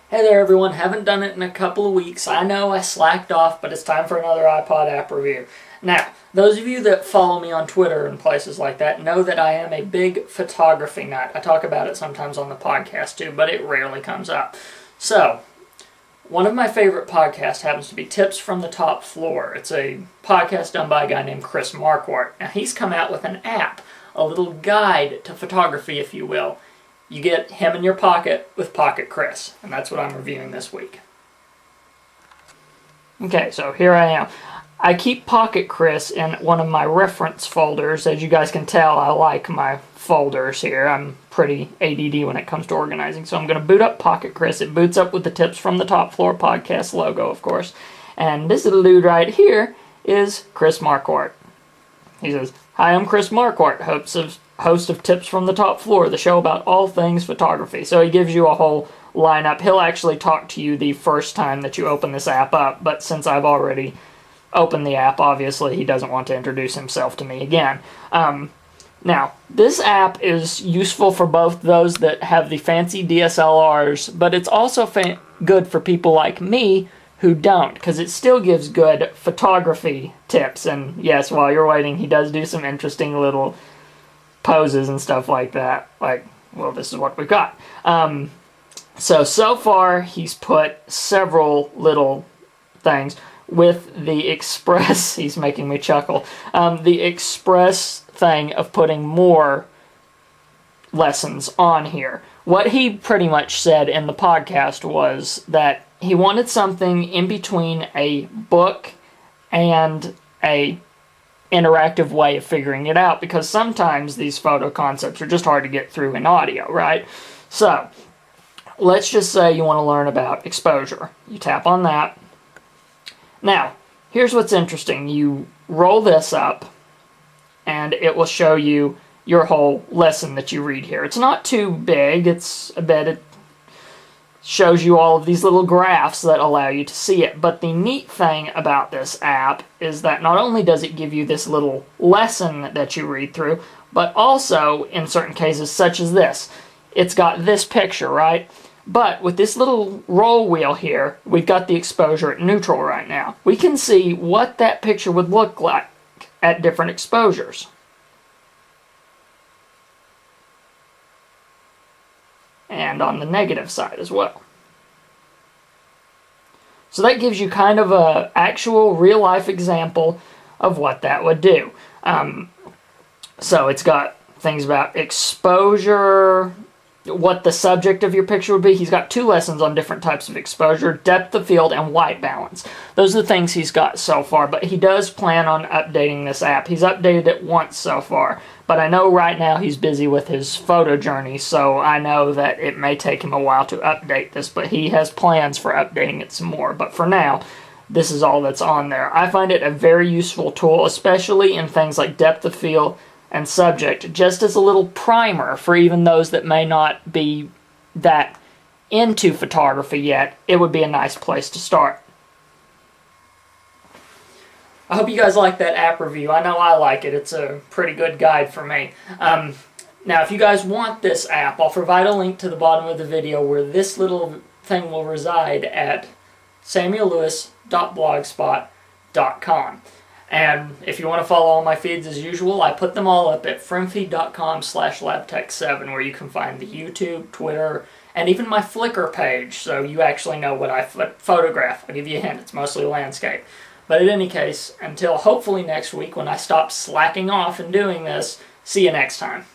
Hey there everyone, haven't done it in a couple of weeks. I know I slacked off, but it's time for another iPod app review. Now, those of you that follow me on Twitter and places like that know that I am a big photography nut. I talk about it sometimes on the podcast too, but it rarely comes up. So, one of my favorite podcasts happens to be Tips from the Top Floor. It's a podcast done by a guy named Chris Marquardt. Now, he's come out with an app, a little guide to photography, if you will. You get him in your pocket with Pocket Chris, and that's what I'm reviewing this week. Okay, so here I am. I keep Pocket Chris in one of my reference folders. As you guys can tell, I like my folders here. I'm pretty ADD when it comes to organizing, so I'm going to boot up Pocket Chris. It boots up with the Tips from the Top Floor podcast logo, of course. And this little dude right here is Chris Marquardt. He says, "Hi, I'm Chris Marquardt, host of Tips from the Top Floor, the show about all things photography." So he gives you a whole lineup. He'll actually talk to you the first time that you open this app up, but since I've already opened the app, obviously he doesn't want to introduce himself to me again. Now, this app is useful for both those that have the fancy DSLRs, but it's also good for people like me who don't, because it still gives good photography tips. And yes, while you're waiting, he does do some interesting little poses and stuff like that. Like, well, this is what we've got. So far, he's put several little things with the express, he's making me chuckle, the express thing of putting more lessons on here. What he pretty much said in the podcast was that he wanted something in between a book and a interactive way of figuring it out, because sometimes these photo concepts are just hard to get through in audio, right? So, let's just say you want to learn about exposure. You tap on that. Now, here's what's interesting. You roll this up, and it will show you your whole lesson that you read here. It's not too big. It's a bit. It shows you all of these little graphs that allow you to see it. But the neat thing about this app is that not only does it give you this little lesson that you read through, but also, in certain cases, such as this, it's got this picture, right? But with this little roll wheel here, we've got the exposure at neutral right now. We can see what that picture would look like at different exposures. And on the negative side as well. So that gives you kind of an actual real-life example of what that would do. So it's got things about exposure, what the subject of your picture would be. He's got 2 lessons on different types of exposure, depth of field, and white balance. Those are the things he's got so far, but he does plan on updating this app. He's updated it once so far, but I know right now he's busy with his photo journey, so I know that it may take him a while to update this, but he has plans for updating it some more. But for now, this is all that's on there. I find it a very useful tool, especially in things like depth of field and subject, just as a little primer for even those that may not be that into photography yet. It would be a nice place to start. I hope you guys like that app review. I know I like it. It's a pretty good guide for me. Now, if you guys want this app, I'll provide a link to the bottom of the video where this little thing will reside at samuellewis.blogspot.com. And if you want to follow all my feeds as usual, I put them all up at friendfeed.com/labtech7, where you can find the YouTube, Twitter, and even my Flickr page, so you actually know what I photograph. I'll give you a hint, it's mostly landscape. But in any case, until hopefully next week when I stop slacking off and doing this, see you next time.